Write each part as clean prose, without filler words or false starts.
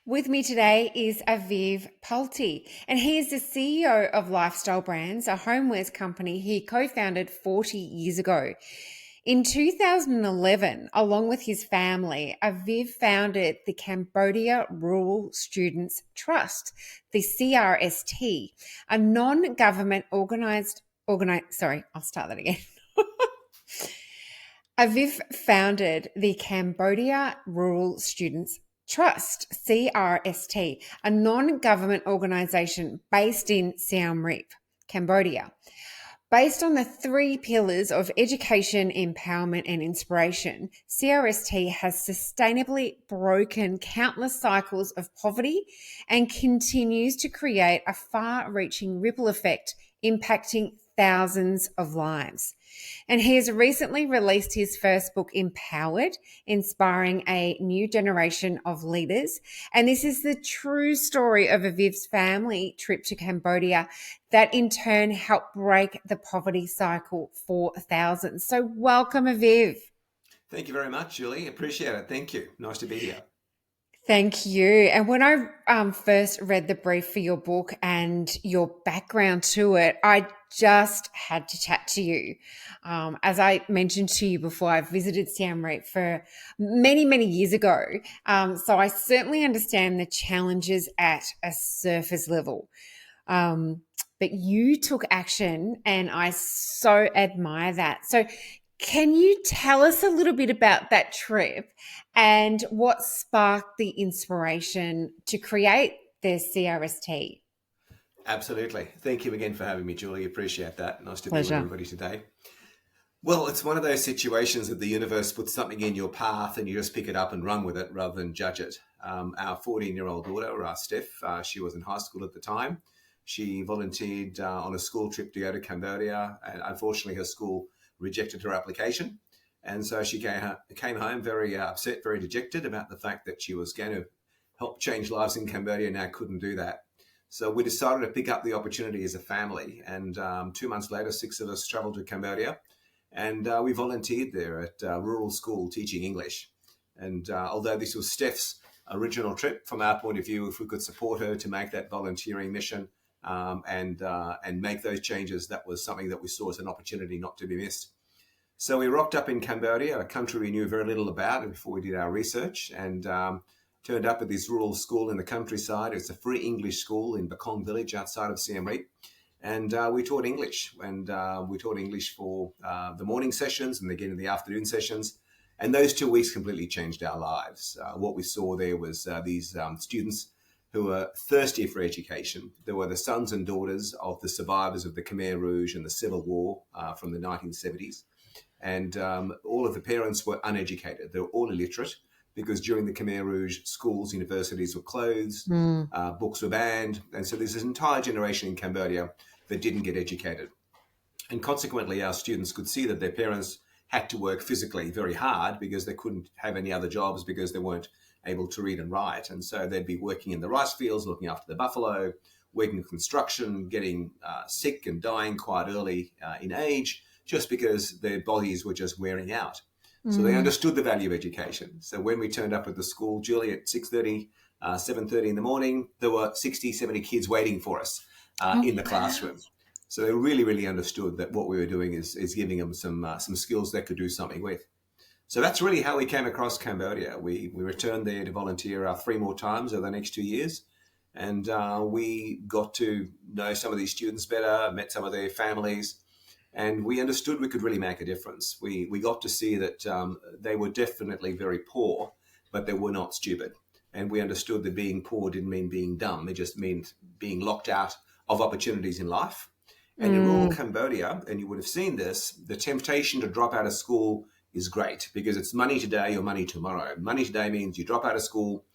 With me today is Aviv Palti, and he is the CEO of Lifestyle Brands, a homewares company he co-founded 40 years ago. In 2011, along with his family, Aviv founded the Cambodia Rural Students Trust, the CRST, a non-government I'll start that again. Aviv founded the Cambodia Rural Students Trust, CRST, a non-government organisation based in Siem Reap, Cambodia. Based on the three pillars of education, empowerment, and inspiration, CRST has sustainably broken countless cycles of poverty and continues to create a far-reaching ripple effect impacting thousands of lives. And he has recently released his first book, Empowered, inspiring a new generation of leaders. And this is the true story of Aviv's family trip to Cambodia that in turn helped break the poverty cycle for thousands. So welcome, Aviv. Thank you very much, Julie. Appreciate it. Thank you. Nice to be here. Thank you. And when I first read the brief for your book and your background to it, I just had to chat to you. As I mentioned to you before, I visited Siem Reap for many, many years ago. So I certainly understand the challenges at a surface level. But you took action, and I so admire that. So can you tell us a little bit about that trip and what sparked the inspiration to create the CRST? Absolutely. Thank you again for having me, Julie. Appreciate that. Nice to be with Pleasure. everybody today. Well, it's one of those situations that the universe puts something in your path and you just pick it up and run with it rather than judge it. Our 14-year-old daughter, Steph, she was in high school at the time. She volunteered on a school trip to go to Cambodia, and unfortunately her school rejected her application. And so she came home very upset, very dejected about the fact that she was going to help change lives in Cambodia and now couldn't do that. So we decided to pick up the opportunity as a family. And 2 months later, 6 of us traveled to Cambodia, and we volunteered there at a rural school teaching English. And although this was Steph's original trip, from our point of view, if we could support her to make that volunteering mission and make those changes, that was something that we saw as an opportunity not to be missed. So we rocked up in Cambodia, a country we knew very little about before we did our research, and turned up at this rural school in the countryside. It's a free English school in Bakong village outside of Siem Reap. And we taught English, and we taught English for the morning sessions and again in the afternoon sessions. And those 2 weeks completely changed our lives. What we saw there was these students who were thirsty for education. They were the sons and daughters of the survivors of the Khmer Rouge and the Civil War from the 1970s. And all of the parents were uneducated. They were all illiterate because during the Khmer Rouge, schools, universities were closed, books were banned. And so there's this entire generation in Cambodia that didn't get educated. And consequently, our students could see that their parents had to work physically very hard because they couldn't have any other jobs because they weren't able to read and write. And so they'd be working in the rice fields, looking after the buffalo, working in construction, getting sick and dying quite early in age, just because their bodies were just wearing out. So they understood the value of education. So when we turned up at the school, Julie, at 6:30, 7:30 in the morning, there were 60, 70 kids waiting for us in the classroom. So they really, really understood that what we were doing is giving them some skills they could do something with. So that's really how we came across Cambodia. We returned there to volunteer 3 more times over the next 2 years. And we got to know some of these students better, met some of their families, and we understood we could really make a difference. We got to see that they were definitely very poor, but they were not stupid. And we understood that being poor didn't mean being dumb. It just meant being locked out of opportunities in life. And in rural Cambodia, and you would have seen this, the temptation to drop out of school is great because it's money today or money tomorrow. Money today means you drop out of school,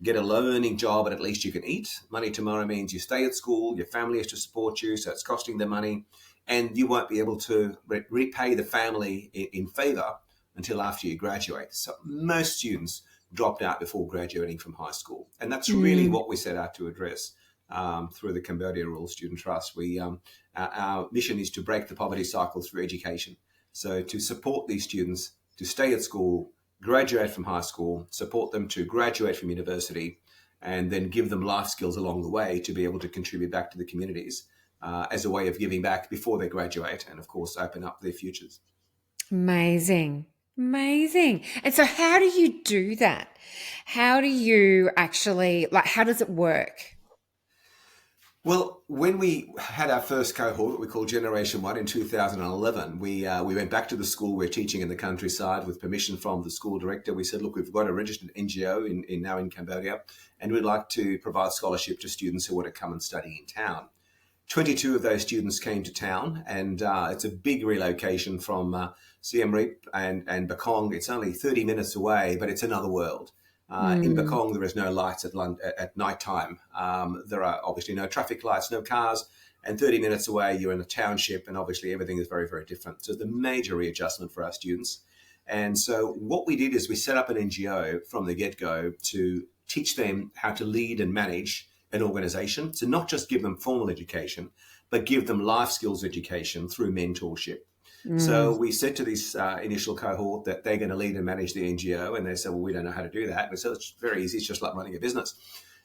get a low-earning job, and at least you can eat. Money tomorrow means you stay at school, your family has to support you, so it's costing them money, and you won't be able to repay the family in favor until after you graduate. So most students dropped out before graduating from high school, and that's really what we set out to address through the Cambodia Rural Student Trust. Our mission is to break the poverty cycle through education. So to support these students to stay at school, graduate from high school, support them to graduate from university, and then give them life skills along the way to be able to contribute back to the communities as a way of giving back before they graduate and, of course, open up their futures. Amazing. Amazing. And so how do you do that? How do you actually, like, how does it work? Well, when we had our first cohort, what we call Generation 1 in 2011, we went back to the school we're teaching in the countryside with permission from the school director. We said, look, we've got a registered NGO now in Cambodia, and we'd like to provide scholarship to students who want to come and study in town. 22 of those students came to town, and it's a big relocation from Siem Reap and Bakong. It's only 30 minutes away, but it's another world. In Bakong, there is no lights at night time. There are obviously no traffic lights, no cars, and 30 minutes away, you're in a township, and obviously everything is very, very different. So it's a major readjustment for our students. And so what we did is we set up an NGO from the get-go to teach them how to lead and manage an organization. So not just give them formal education, but give them life skills education through mentorship. So we said to this initial cohort that they're going to lead and manage the NGO, and they said, well, we don't know how to do that. And so it's very easy. It's just like running a business.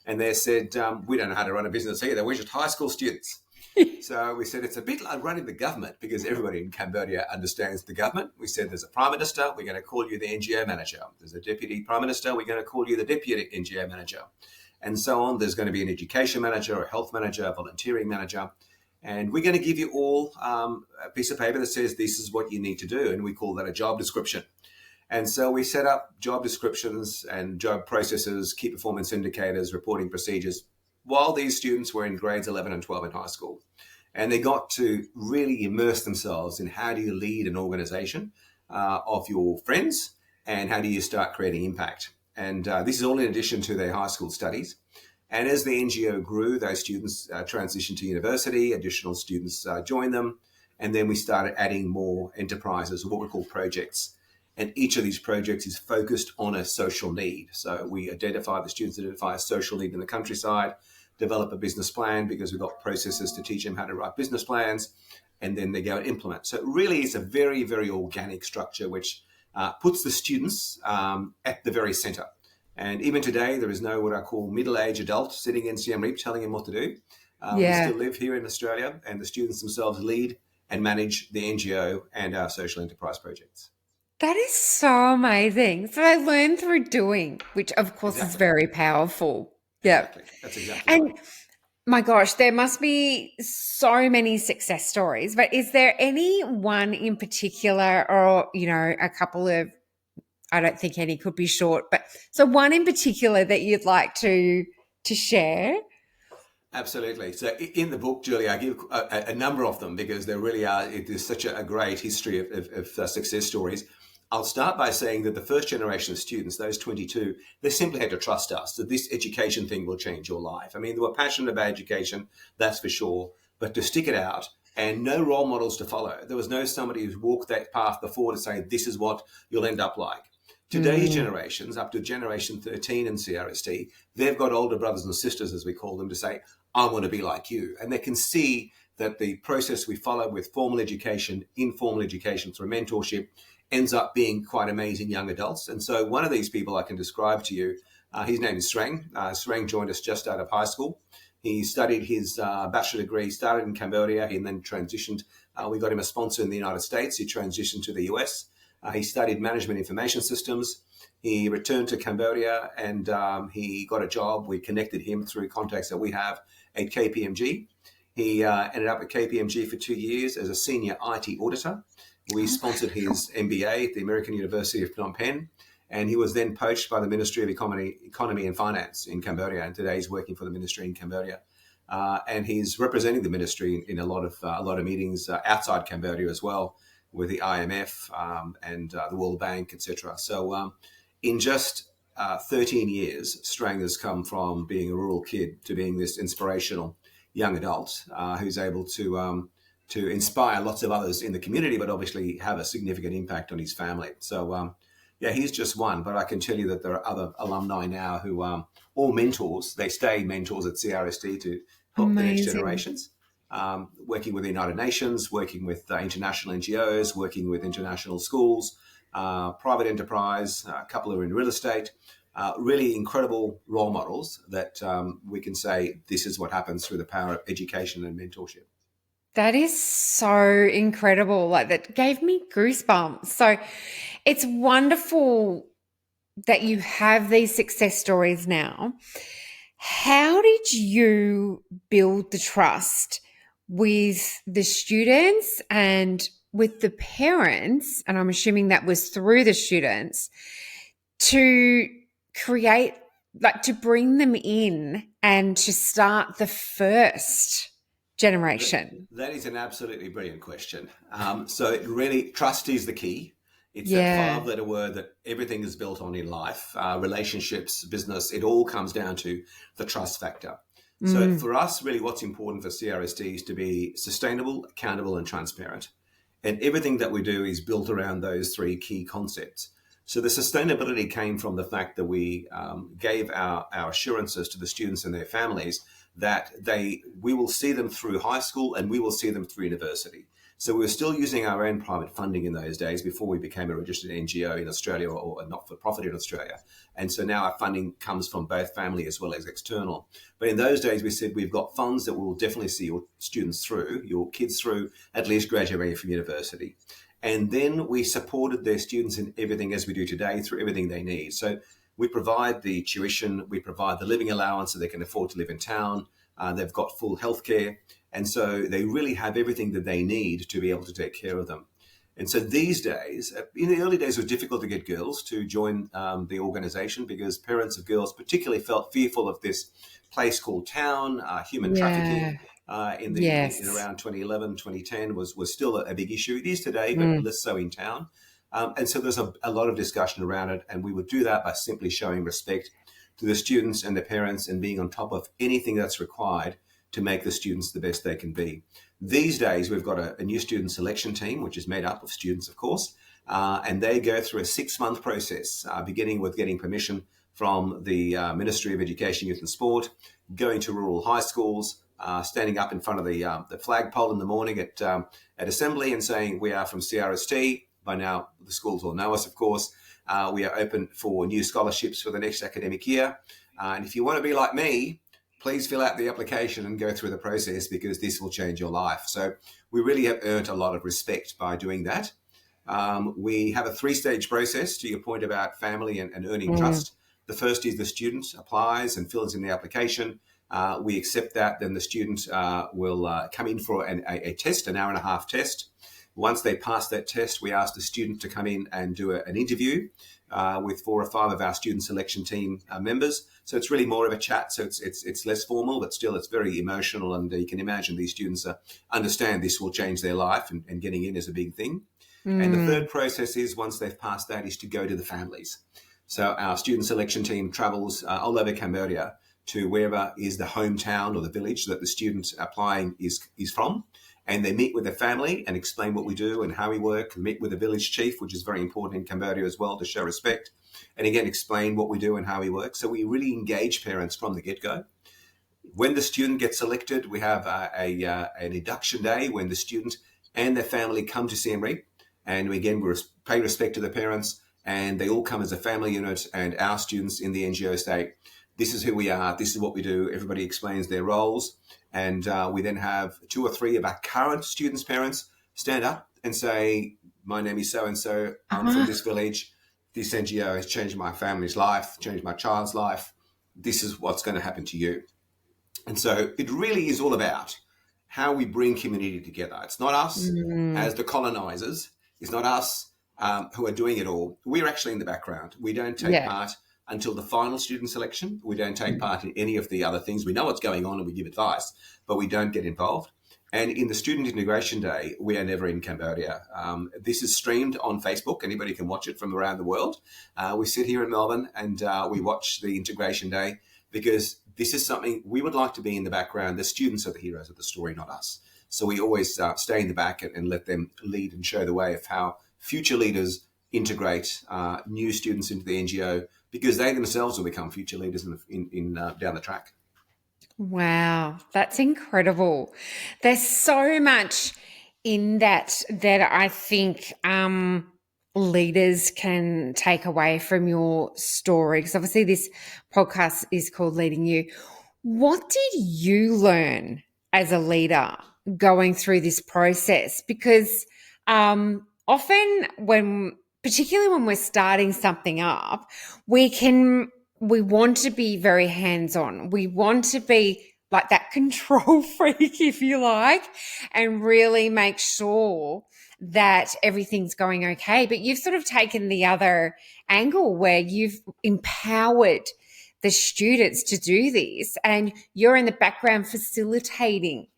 And they said, we don't know how to run a business either. We're just high school students. So we said, it's a bit like running the government, because everybody in Cambodia understands the government. We said, there's a prime minister, we're going to call you the NGO manager. There's a deputy prime minister, we're going to call you the deputy NGO manager. And so on. There's going to be an education manager, a health manager, a volunteering manager. And we're going to give you all a piece of paper that says this is what you need to do. And we call that a job description. And so we set up job descriptions and job processes, key performance indicators, reporting procedures, while these students were in grades 11 and 12 in high school. And they got to really immerse themselves in how do you lead an organization of your friends, and how do you start creating impact. And this is all in addition to their high school studies. And as the NGO grew, those students transitioned to university, additional students joined them, and then we started adding more enterprises, or what we call projects. And each of these projects is focused on a social need. So the students identify a social need in the countryside, develop a business plan, because we've got processes to teach them how to write business plans, and then they go and implement. So really it's a very, very organic structure, which puts the students at the very center. And even today, there is no what I call middle-aged adult sitting in Siem Reap telling him what to do. We still live here in Australia, and the students themselves lead and manage the NGO and our social enterprise projects. That is so amazing. So I learned through doing, which of course is very powerful. Yeah. Exactly. That's exactly And right. my gosh, there must be so many success stories, but is there any one in particular, or, a couple of, I don't think any could be short, but so one in particular that you'd like to share? Absolutely. So in the book, Julie, I give a number of them, because there really are, it is such a great history of success stories. I'll start by saying that the first generation of students, those 22, they simply had to trust us that this education thing will change your life. I mean, they were passionate about education, that's for sure, but to stick it out, and no role models to follow. There was no somebody who's walked that path before to say, this is what you'll end up like. Today's generations, up to generation 13 in CRST, they've got older brothers and sisters, as we call them, to say, I want to be like you. And they can see that the process we follow with formal education, informal education through mentorship, ends up being quite amazing young adults. And so one of these people I can describe to you, his name is Sreng. Sreng joined us just out of high school. He studied his bachelor degree, started in Cambodia, and then transitioned. We got him a sponsor in the United States. He transitioned to the US. He studied management information systems. He returned to Cambodia, and he got a job. We connected him through contacts that we have at KPMG. He ended up at KPMG for 2 years as a senior IT auditor. We sponsored his MBA at the American University of Phnom Penh, and he was then poached by the Ministry of Economy and Finance in Cambodia, and today he's working for the ministry in Cambodia. And he's representing the ministry in a lot of meetings outside Cambodia as well, with the IMF and the World Bank, etc. So in just 13 years, Strang has come from being a rural kid to being this inspirational young adult who's able to inspire lots of others in the community, but obviously have a significant impact on his family. So he's just one, but I can tell you that there are other alumni now who are all mentors. They stay mentors at CRST to help the next generations. Working with the United Nations, working with international NGOs, working with international schools, private enterprise, a couple are in real estate. really incredible role models that we can say this is what happens through the power of education and mentorship. That is so incredible. Like, that gave me goosebumps. So it's wonderful that you have these success stories now. How did you build the trust with the students and with the parents? And I'm assuming that was through the students, to create, like, to bring them in and to start the first generation. That is an absolutely brilliant question. So it really, trust is the key. It's that Yeah. five-letter word that everything is built on in life, relationships, business. It all comes down to the trust factor. So for us, really, what's important for CRST is to be sustainable, accountable, and transparent. And everything that we do is built around those three key concepts. So the sustainability came from the fact that we gave our assurances to the students and their families that we will see them through high school and we will see them through university. So we were still using our own private funding in those days before we became a registered NGO in Australia or a not-for-profit in Australia. And so now our funding comes from both family as well as external. But in those days, we said we've got funds that will definitely see your students through, your kids through, at least graduating from university. And then we supported their students in everything as we do today through everything they need. So we provide the tuition, we provide the living allowance so they can afford to live in town. They've got full healthcare. And so they really have everything that they need to be able to take care of them. And so these days, in the early days, it was difficult to get girls to join the organization because parents of girls particularly felt fearful of this place called town, human Yeah. trafficking. In Yes. around 2011, 2010 was still a big issue. It is today, but less so in town. And so there's a lot of discussion around it. And we would do that by simply showing respect to the students and the parents and being on top of anything that's required to make the students the best they can be. These days, we've got a new student selection team, which is made up of students, of course, and they go through a 6-month process, beginning with getting permission from the Ministry of Education, Youth and Sport, going to rural high schools, standing up in front of the flagpole in the morning at assembly and saying, we are from CRST. By now, the schools all know us, of course. We are open for new scholarships for the next academic year. And if you want to be like me, please fill out the application and go through the process because this will change your life. So we really have earned a lot of respect by doing that. We have a 3-stage process, to your point about family and earning trust. The first is the student applies and fills in the application. We accept that, then the student will come in for a test, an hour-and-a-half test. Once they pass that test, we ask the student to come in and do an interview with 4 or 5 of our student selection team members. So it's really more of a chat. So it's less formal, but still it's very emotional. And you can imagine these students understand this will change their life, and getting in is a big thing. And the third process is, once they've passed that, is to go to the families. So our student selection team travels all over Cambodia to wherever is the hometown or the village that the student applying is from. And they meet with their family and explain what we do and how we work, meet with the village chief, which is very important in Cambodia as well, to show respect. And again, explain what we do and how we work. So we really engage parents from the get-go. When the student gets selected, we have an induction day when the student and their family come to Siem Reap. And again, we pay respect to the parents, and they all come as a family unit, and our students in the NGO say, this is who we are, this is what we do. Everybody explains their roles. And we then have 2 or 3 of our current students' parents stand up and say, my name is so-and-so, I'm from this village. This NGO has changed my family's life, changed my child's life. This is what's going to happen to you. And so it really is all about how we bring community together. It's not us as the colonizers. It's not us who are doing it all. We're actually in the background. We don't take part until the final student selection. We don't take part in any of the other things. We know what's going on and we give advice, but we don't get involved. And in the Student Integration Day, we are never in Cambodia. This is streamed on Facebook. Anybody can watch it from around the world. We sit here in Melbourne and we watch the Integration Day because this is something we would like to be in the background. The students are the heroes of the story, not us. So we always stay in the back and let them lead and show the way of how future leaders integrate new students into the NGO, because they themselves will become future leaders in down the track. Wow, that's incredible. There's so much in that I think leaders can take away from your story? Because obviously this podcast is called Leading You. What did you learn as a leader going through this process? Because often particularly when we're starting something up, we want to be very hands-on. We want to be like that control freak, if you like, and really make sure that everything's going okay. But you've sort of taken the other angle where you've empowered the students to do this, and you're in the background facilitating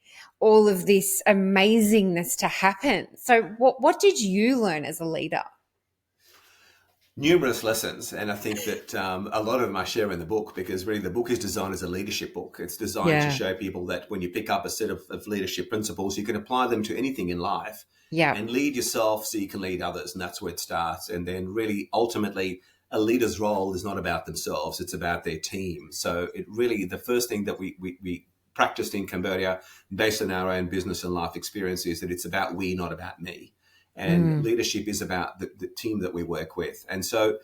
all of this amazingness to happen. So what did you learn as a leader? Numerous lessons, and I think that a lot of them I share in the book, because really the book is designed as a leadership book. It's designed to show people that when you pick up a set of leadership principles, you can apply them to anything in life and lead yourself so you can lead others, and that's where it starts. And then really ultimately a leader's role is not about themselves, it's about their team. So it really, the first thing that we practiced in Cambodia based on our own business and life experience is that it's about we, not about me. And leadership is about the team that we work with. And so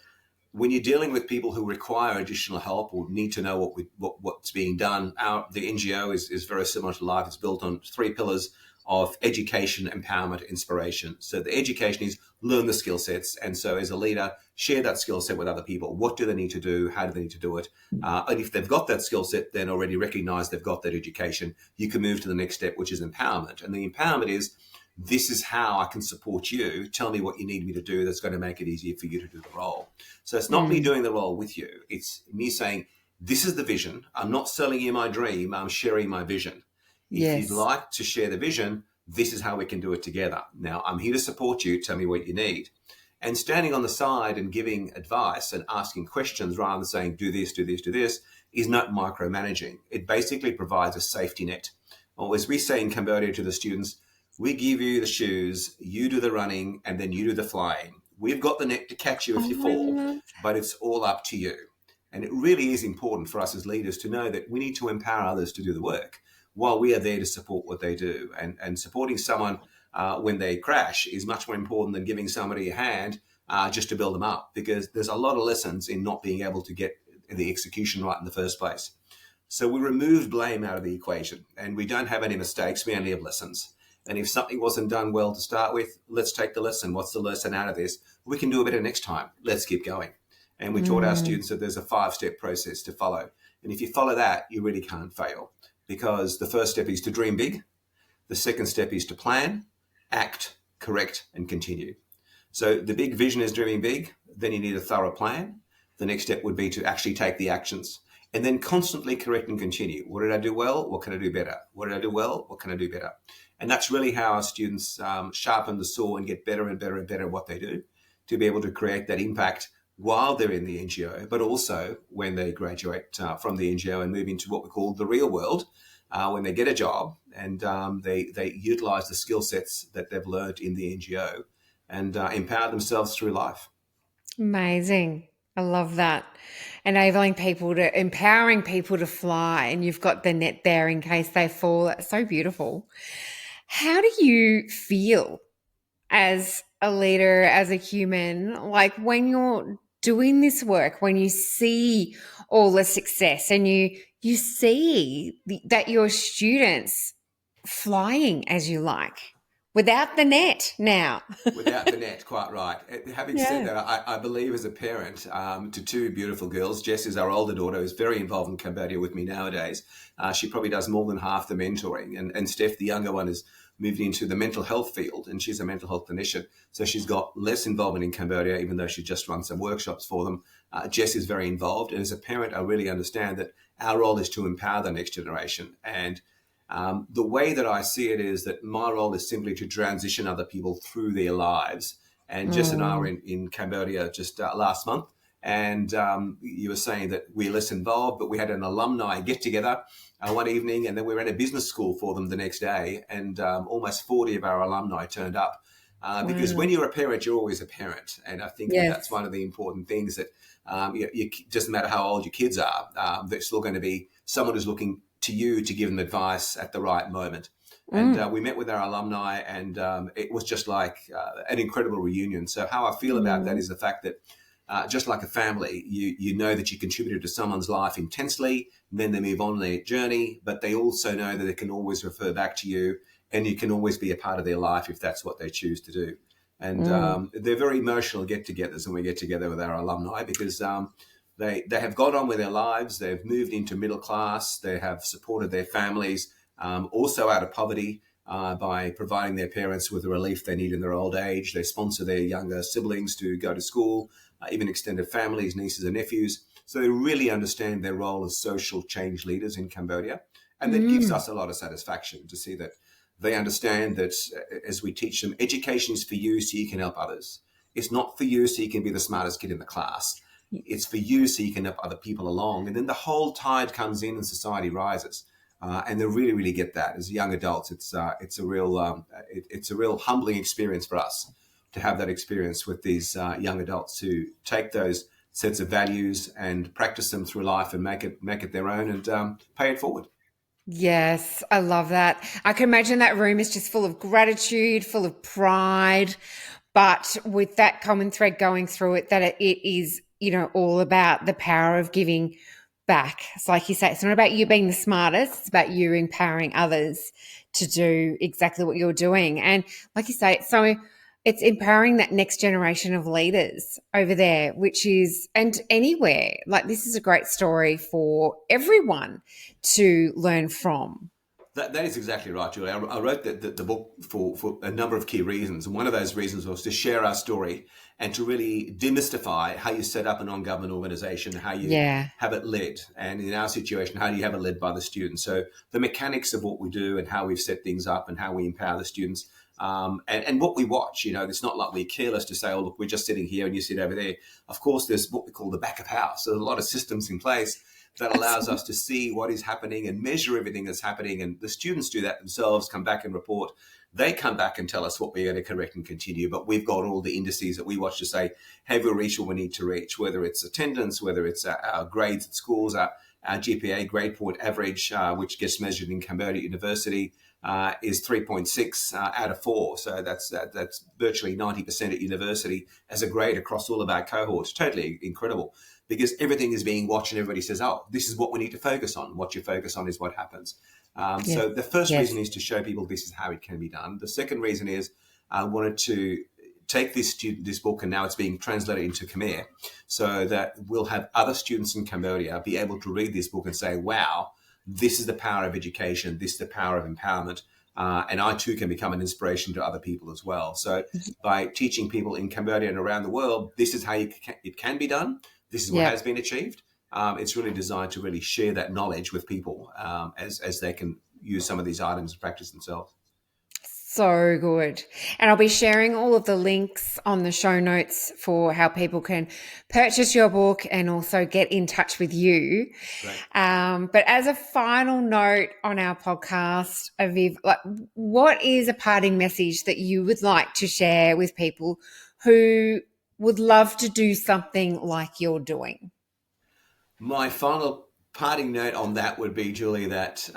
when you're dealing with people who require additional help or need to know what's being done, the NGO is very similar to life. It's built on 3 pillars of education, empowerment, inspiration. So the education is learn the skill sets. And so as a leader, share that skill set with other people. What do they need to do? How do they need to do it? And if they've got that skill set, then already recognize they've got that education. You can move to the next step, which is empowerment. And the empowerment is, this is how I can support you. Tell me what you need me to do that's going to make it easier for you to do the role. So it's not me doing the role with you. It's me saying, this is the vision. I'm not selling you my dream. I'm sharing my vision. If you'd like to share the vision, this is how we can do it together. Now, I'm here to support you. Tell me what you need. And standing on the side and giving advice and asking questions rather than saying, do this, do this, do this, is not micromanaging. It basically provides a safety net. Or as we say in Cambodia to the students, we give you the shoes, you do the running, and then you do the flying. We've got the net to catch you if you fall, but it's all up to you. And it really is important for us as leaders to know that we need to empower others to do the work while we are there to support what they do. And supporting someone when they crash is much more important than giving somebody a hand just to build them up, because there's a lot of lessons in not being able to get the execution right in the first place. So we removed blame out of the equation, and we don't have any mistakes, we only have lessons. And if something wasn't done well to start with, let's take the lesson. What's the lesson out of this? We can do it better next time. Let's keep going. And we taught our students that there's a 5-step process to follow. And if you follow that, you really can't fail, because the first step is to dream big. The second step is to plan, act, correct, and continue. So the big vision is dreaming big. Then you need a thorough plan. The next step would be to actually take the actions, and then constantly correct and continue. What did I do well? What can I do better? What did I do well? What can I do better? And that's really how our students sharpen the saw and get better and better and better at what they do, to be able to create that impact while they're in the NGO, but also when they graduate from the NGO and move into what we call the real world, when they get a job and they utilize the skill sets that they've learned in the NGO and empower themselves through life. Amazing. I love that. Empowering people to fly, and you've got the net there in case they fall. That's so beautiful. How do you feel as a leader, as a human, like when you're doing this work, when you see all the success and you see that your students flying as you like, without the net now? Without the net, quite right. Having said that, I believe as a parent to 2 beautiful girls, Jess is our older daughter, who's very involved in Cambodia with me nowadays. She probably does more than half the mentoring. And Steph, the younger one, is moved into the mental health field, and she's a mental health clinician. So she's got less involvement in Cambodia, even though she just run some workshops for them. Jess is very involved. And as a parent, I really understand that our role is to empower the next generation. And the way that I see it is that my role is simply to transition other people through their lives. And Jess and I were in Cambodia just last month, and you were saying that we're less involved, but we had an alumni get-together one evening, and then we ran a business school for them the next day, and almost 40 of our alumni turned up. Because when you're a parent, you're always a parent. And I think that's one of the important things, that it doesn't matter how old your kids are, they're still going to be someone who's looking to you to give them advice at the right moment. And we met with our alumni, and it was just like an incredible reunion. So how I feel about that is the fact that just like a family, you know that you contributed to someone's life intensely, and then they move on their journey, but they also know that they can always refer back to you, and you can always be a part of their life if that's what they choose to do. And they're very emotional get-togethers when we get together with our alumni, because they have gone on with their lives. They've moved into middle class. They have supported their families, also out of poverty, by providing their parents with the relief they need in their old age. They sponsor their younger siblings to go to school, even extended families, nieces and nephews. So they really understand their role as social change leaders in Cambodia. And that gives us a lot of satisfaction to see that they understand that as we teach them, education is for you so you can help others. It's not for you so you can be the smartest kid in the class. It's for you so you can help other people along. And then the whole tide comes in and society rises. And they really, really get that. As young adults, it's a real humbling experience for us to have that experience with these young adults who take those sets of values and practice them through life and make it their own and pay it forward. Yes, I love that. I can imagine that room is just full of gratitude, full of pride, but with that common thread going through it, that it is, all about the power of giving back. It's like you say, it's not about you being the smartest, it's about you empowering others to do exactly what you're doing. And like you say, it's empowering that next generation of leaders over there, and anywhere. Like, this is a great story for everyone to learn from. That is exactly right, Julie. I wrote the book for a number of key reasons. And one of those reasons was to share our story and to really demystify how you set up a non-government organisation, how you have it led. And in our situation, how do you have it led by the students? So the mechanics of what we do and how we've set things up and how we empower the students, and what we watch. It's not like we're careless to say, oh, look, we're just sitting here and you sit over there. Of course, there's what we call the back of house. There's a lot of systems in place that allows us to see what is happening and measure everything that's happening. And the students do that themselves, come back and report. They come back and tell us what we're going to correct and continue. But we've got all the indices that we watch to say, have we reached what we need to reach, whether it's attendance, whether it's our grades at schools, our GPA, grade point average, which gets measured in Cambodia University, is 3.6 out of 4. So that's virtually 90% at university as a grade across all of our cohorts. Totally incredible, because everything is being watched and everybody says, oh, this is what we need to focus on. What you focus on is what happens. So the first reason is to show people this is how it can be done. The second reason is I wanted to take this book, and now it's being translated into Khmer, so that we'll have other students in Cambodia be able to read this book and say, wow, this is the power of education. This is the power of empowerment. And I too can become an inspiration to other people as well. So by teaching people in Cambodia and around the world, this is how it can be done. This is what has been achieved. It's really designed to really share that knowledge with people as they can use some of these items and practice themselves. So good. And I'll be sharing all of the links on the show notes for how people can purchase your book and also get in touch with you. But as a final note on our podcast, Aviv, what is a parting message that you would like to share with people who would love to do something like you're doing? My final parting note on that would be, Julie, that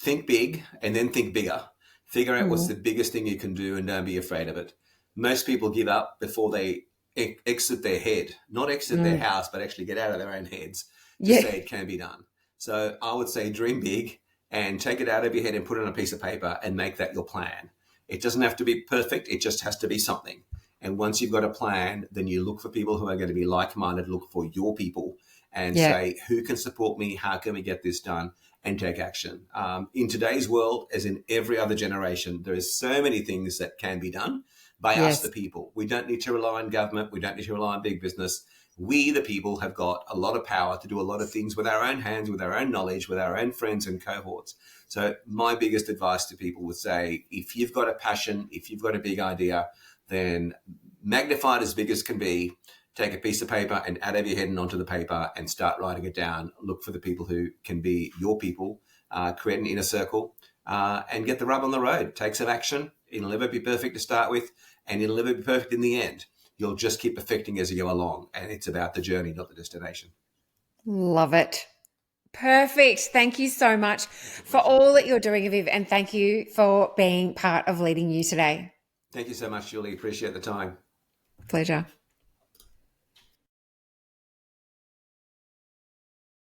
think big and then think bigger. Figure out what's the biggest thing you can do and don't be afraid of it. Most people give up before they exit their head, not exit their house, but actually get out of their own heads to say it can be done. So I would say dream big and take it out of your head and put it on a piece of paper and make that your plan. It doesn't have to be perfect. It just has to be something. And once you've got a plan, then you look for people who are going to be like-minded, look for your people and say, who can support me? How can we get this done? And take action. In today's world, as in every other generation, there is so many things that can be done by us, the people. We don't need to rely on government. We don't need to rely on big business. We, the people, have got a lot of power to do a lot of things with our own hands, with our own knowledge, with our own friends and cohorts. So my biggest advice to people would say, if you've got a passion, if you've got a big idea, then magnify it as big as can be. Take a piece of paper and out of your head and onto the paper and start writing it down. Look for the people who can be your people, create an inner circle, and get the rub on the road. Take some action. It'll never be perfect to start with, and it'll never be perfect in the end. You'll just keep perfecting as you go along, and it's about the journey, not the destination. Love it. Perfect. Thank you so much for all that you're doing, Aviv, and thank you for being part of Leading You today. Thank you so much, Julie. Appreciate the time. Pleasure.